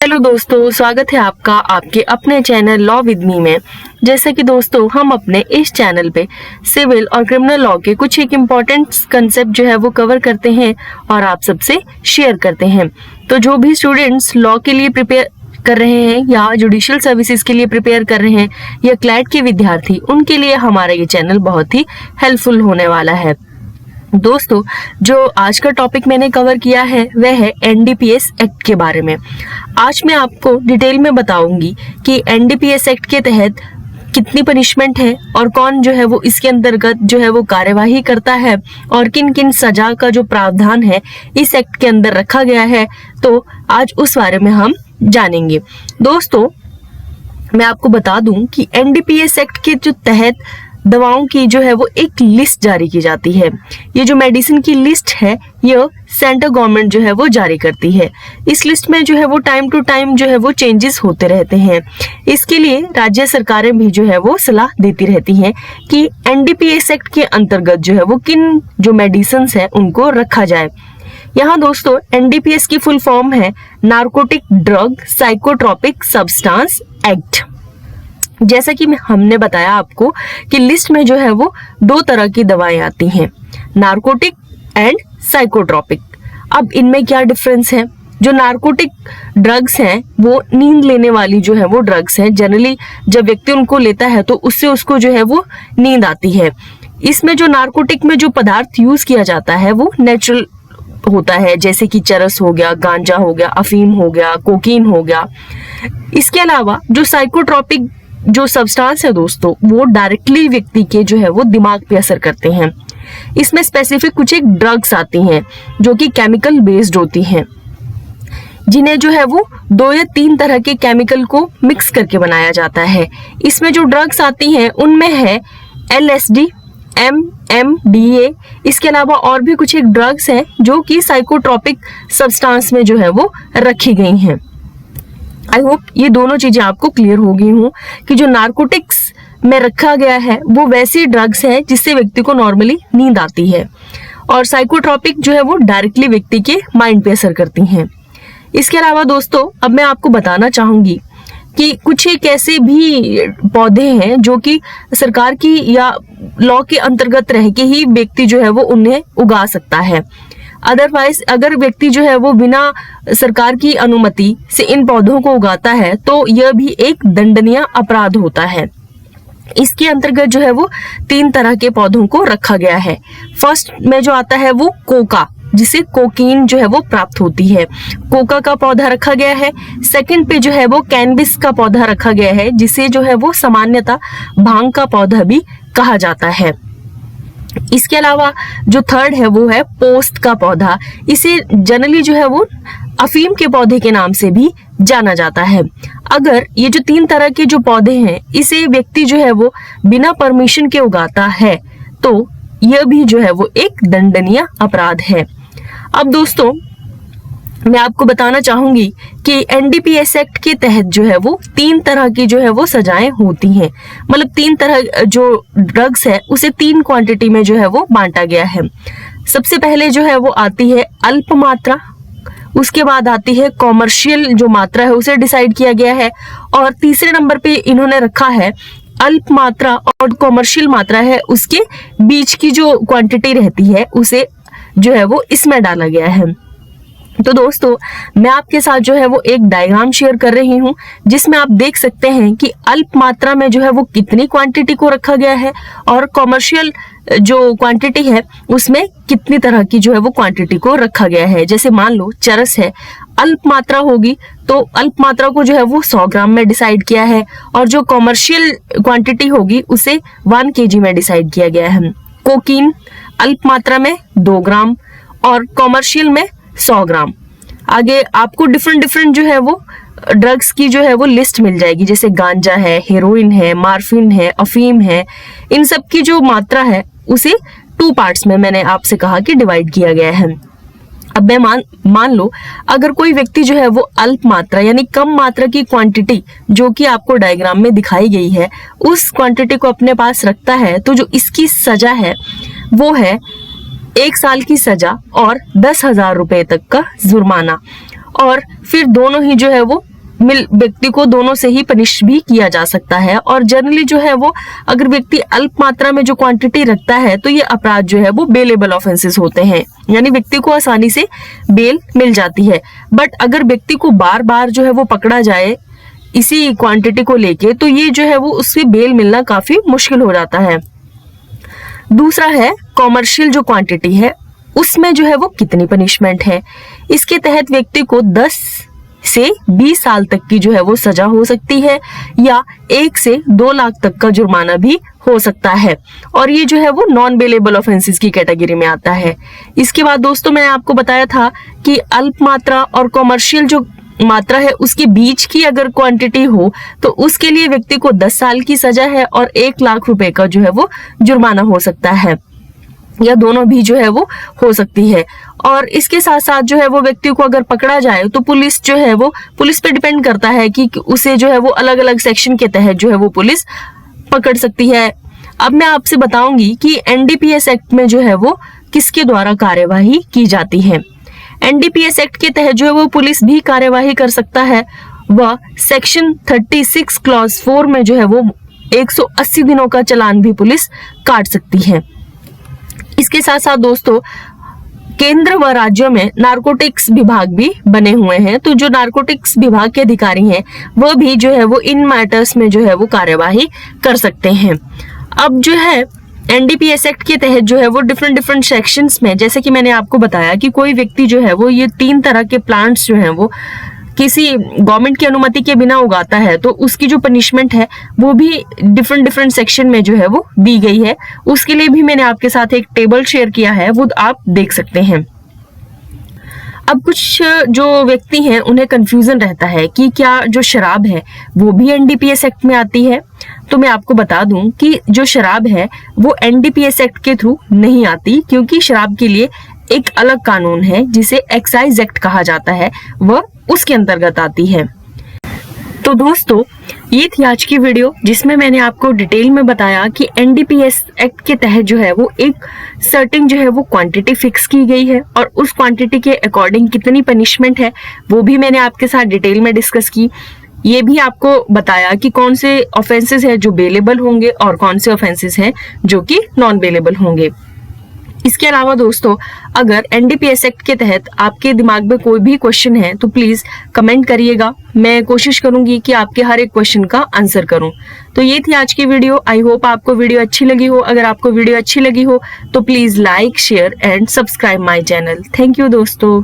Hello दोस्तों, स्वागत है आपका आपके अपने चैनल लॉ विद मी में। जैसे कि दोस्तों हम अपने इस चैनल पे सिविल और क्रिमिनल लॉ के कुछ एक इम्पोर्टेंट कंसेप्ट जो है वो कवर करते हैं और आप सबसे शेयर करते हैं। तो जो भी स्टूडेंट्स लॉ के लिए प्रिपेयर कर रहे हैं या जुडिशियल सर्विसेज के लिए प्रिपेयर कर रहे हैं या क्लैट के विद्यार्थी, उनके लिए हमारा ये चैनल बहुत ही हेल्पफुल होने वाला है। दोस्तों, जो आज का टॉपिक मैंने कवर किया है वह है एनडीपीएस एक्ट के बारे में। आज मैं आपको डिटेल में बताऊंगी कि एनडीपीएस एक्ट के तहत कितनी पनिशमेंट है और कौन जो है वो इसके अंतर्गत जो है वो कार्यवाही करता है और किन किन सजा का जो प्रावधान है इस एक्ट के अंदर रखा गया है। तो आज उस बारे में हम जानेंगे। दोस्तों, मैं आपको बता दूं कि एनडीपीएस एक्ट के जो तहत दवाओं की जो है वो एक लिस्ट जारी की जाती है। ये जो मेडिसिन की लिस्ट है ये सेंट्रल गवर्नमेंट जो है वो जारी करती है। इस लिस्ट में जो है वो टाइम टू टाइम जो है वो चेंजेस होते रहते हैं। इसके लिए राज्य सरकारें भी जो है वो सलाह देती रहती हैं कि एनडीपीएस एक्ट के अंतर्गत जो है वो किन जो मेडिसिन है उनको रखा जाए। यहाँ दोस्तों एनडीपीएस की फुल फॉर्म है narcotic drug psychotropic substance act. जैसा कि हमने बताया आपको कि लिस्ट में जो है वो दो तरह की दवाएं आती हैं, नार्कोटिक एंड साइकोट्रोपिक। अब इनमें क्या डिफरेंस है? जो नार्कोटिक ड्रग्स हैं वो नींद लेने वाली जो है वो ड्रग्स हैं। जनरली जब व्यक्ति उनको लेता है तो उससे उसको जो है वो नींद आती है। इसमें जो नार्कोटिक में जो पदार्थ यूज किया जाता है वो नेचुरल होता है, जैसे कि चरस हो गया, गांजा हो गया, अफीम हो गया, कोकीन हो गया। इसके अलावा जो साइकोट्रोपिक जो सब्सटेंस है दोस्तों वो डायरेक्टली व्यक्ति के जो है वो दिमाग पे असर करते हैं। इसमें स्पेसिफिक कुछ एक ड्रग्स आती हैं जो कि केमिकल बेस्ड होती हैं, जिन्हें जो है वो 2 या 3 तरह के केमिकल को मिक्स करके बनाया जाता है। इसमें जो ड्रग्स आती हैं उनमें है LSD, MMDA। इसके अलावा और भी कुछ एक ड्रग्स हैं जो कि साइकोट्रोपिक सब्सटेंस में जो है वो रखी गई हैं। आई होप ये दोनों चीजें आपको क्लियर हो गई हूँ कि जो नार्कोटिक्स में रखा गया है वो वैसी ड्रग्स है जिससे व्यक्ति को नॉर्मली नींद आती है, और साइकोट्रोपिक जो है वो डायरेक्टली व्यक्ति के माइंड पे असर करती हैं। इसके अलावा दोस्तों अब मैं आपको बताना चाहूंगी कि कुछ एक ऐसे भी पौधे हैं जो कि सरकार की या लॉ के अंतर्गत रह के ही व्यक्ति जो है वो उन्हें उगा सकता है। अदरवाइज अगर व्यक्ति जो है वो बिना सरकार की अनुमति से इन पौधों को उगाता है तो यह भी एक दंडनीय अपराध होता है। इसके अंतर्गत जो है वो 3 तरह के पौधों को रखा गया है। फर्स्ट में जो आता है वो कोका, जिसे कोकीन जो है वो प्राप्त होती है, कोका का पौधा रखा गया है। सेकंड पे जो है वो कैनबिस का पौधा रखा गया है, जिसे जो है वो सामान्यतः भांग का पौधा भी कहा जाता है। इसके अलावा जो थर्ड है वो है पोस्त का पौधा। इसे जनरली जो है वो अफीम के पौधे के नाम से भी जाना जाता है। अगर ये जो 3 तरह के जो पौधे हैं इसे व्यक्ति जो है वो बिना परमिशन के उगाता है तो यह भी जो है वो एक दंडनीय अपराध है। अब दोस्तों मैं आपको बताना चाहूंगी कि एनडीपीएस एक्ट के तहत जो है वो 3 तरह की जो है वो सजाएं होती हैं। मतलब 3 तरह जो ड्रग्स है उसे 3 क्वांटिटी में जो है वो बांटा गया है। सबसे पहले जो है वो आती है अल्प मात्रा, उसके बाद आती है कॉमर्शियल जो मात्रा है उसे डिसाइड किया गया है, और तीसरे नंबर पे इन्होंने रखा है अल्प मात्रा और कॉमर्शियल मात्रा है उसके बीच की जो क्वांटिटी रहती है उसे जो है वो इसमें डाला गया है। तो दोस्तों मैं आपके साथ जो है वो एक डायग्राम शेयर कर रही हूँ जिसमें आप देख सकते हैं कि अल्प मात्रा में जो है वो कितनी क्वांटिटी को रखा गया है और कॉमर्शियल जो क्वांटिटी है उसमें कितनी तरह की जो है वो क्वांटिटी को रखा गया है। जैसे मान लो चरस है, अल्प मात्रा होगी तो अल्प मात्रा को जो है वो 100 ग्राम में डिसाइड किया है, और जो कॉमर्शियल क्वांटिटी होगी उसे 1 kg में डिसाइड किया गया है। कोकीन अल्प मात्रा में 2 ग्राम और कॉमर्शियल में 100 ग्राम। आगे आपको डिफरेंट जो है वो ड्रग्स की जो है वो लिस्ट मिल जाएगी, जैसे गांजा है, हेरोइन है, मार्फिन है, अफीम है। इन सब की जो मात्रा है उसे 2 पार्ट्स में मैंने आपसे कहा कि डिवाइड किया गया है। अब मैं मान लो अगर कोई व्यक्ति जो है वो अल्प मात्रा यानी कम मात्रा की क्वांटिटी जो कि आपको डायग्राम में दिखाई गई है उस क्वांटिटी को अपने पास रखता है तो जो इसकी सजा है वो है 1 साल की सजा और 10,000 रुपए तक का जुर्माना। और फिर दोनों ही जो है वो व्यक्ति को दोनों से ही पनिश भी किया जा सकता है। और जनरली जो है वो अगर व्यक्ति अल्प मात्रा में जो क्वांटिटी रखता है तो ये अपराध जो है वो बेलेबल ऑफेंसेस होते हैं, यानी व्यक्ति को आसानी से बेल मिल जाती है। बट अगर व्यक्ति को बार बार जो है वो पकड़ा जाए इसी क्वांटिटी को लेके तो ये जो है वो उससे बेल मिलना काफी मुश्किल हो जाता है। दूसरा है कॉमर्शियल जो क्वांटिटी है उसमें जो है वो कितनी पनिशमेंट है। इसके तहत व्यक्ति को 10 से 20 साल तक की जो है वो सजा हो सकती है या 1 से 2 लाख तक का जुर्माना भी हो सकता है। और ये जो है वो नॉन बेलेबल ऑफेंसेस की कैटेगरी में आता है। इसके बाद दोस्तों मैंने आपको बताया था कि अल्प मात्रा और कॉमर्शियल जो मात्रा है उसके बीच की अगर क्वांटिटी हो तो उसके लिए व्यक्ति को 10 साल की सजा है और 1 लाख रुपए का जो है वो जुर्माना हो सकता है, या दोनों भी जो है वो हो सकती है। और इसके साथ साथ जो है वो व्यक्ति को अगर पकड़ा जाए तो पुलिस जो है वो पुलिस पे डिपेंड करता है कि उसे जो है वो अलग अलग सेक्शन के तहत जो है वो पुलिस पकड़ सकती है। अब मैं आपसे बताऊंगी कि एनडीपीएस एक्ट में जो है वो किसके द्वारा कार्यवाही की जाती है। एनडीपीएस एक्ट के तहत जो है वो पुलिस भी कार्यवाही कर सकता है। वह सेक्शन 36 क्लॉज 4 में जो है वो 180 दिनों का चालान भी पुलिस काट सकती है। इसके साथ साथ दोस्तों केंद्र व राज्यों में नारकोटिक्स विभाग भी बने हुए हैं, तो जो नारकोटिक्स विभाग के अधिकारी हैं वह भी जो है वो इन मैटर्स में जो है वो कार्यवाही कर सकते हैं। अब जो है एनडीपीएस एक्ट के तहत जो है वो डिफरेंट सेक्शंस में, जैसे कि मैंने आपको बताया कि कोई व्यक्ति जो है वो ये 3 तरह के प्लांट्स जो हैं वो किसी गवर्नमेंट की अनुमति के बिना उगाता है तो उसकी जो पनिशमेंट है वो भी डिफरेंट सेक्शन में जो है वो दी गई है। उसके लिए भी मैंने आपके साथ एक टेबल शेयर किया है, वो आप देख सकते हैं। अब कुछ जो व्यक्ति हैं उन्हें कंफ्यूजन रहता है कि क्या जो शराब है वो भी एनडीपीएस एक्ट में आती है। तो मैं आपको बता दूं कि जो शराब है वो एनडीपीएस एक्ट के थ्रू नहीं आती, क्योंकि शराब के लिए एक अलग कानून है जिसे एक्साइज एक्ट कहा जाता है, वह उसके अंतर्गत आती है। तो दोस्तों ये थी आज की वीडियो जिसमें मैंने आपको डिटेल में बताया कि एनडीपीएस एक्ट के तहत जो है वो एक सर्टेन जो है वो क्वांटिटी फिक्स की गई है और उस क्वांटिटी के अकॉर्डिंग कितनी पनिशमेंट है वो भी मैंने आपके साथ डिटेल में डिस्कस की। ये भी आपको बताया कि कौन से ऑफेंसेस है जो बेलेबल होंगे और कौन से ऑफेंसेस हैं जो कि नॉन बेलेबल होंगे। इसके अलावा दोस्तों अगर एनडीपीएस एक्ट के तहत आपके दिमाग में कोई भी क्वेश्चन है तो प्लीज कमेंट करिएगा, मैं कोशिश करूंगी कि आपके हर एक क्वेश्चन का आंसर करूं। तो ये थी आज की वीडियो। आई होप आपको वीडियो अच्छी लगी हो। अगर आपको वीडियो अच्छी लगी हो तो please like, share and subscribe my channel. Thank you दोस्तों।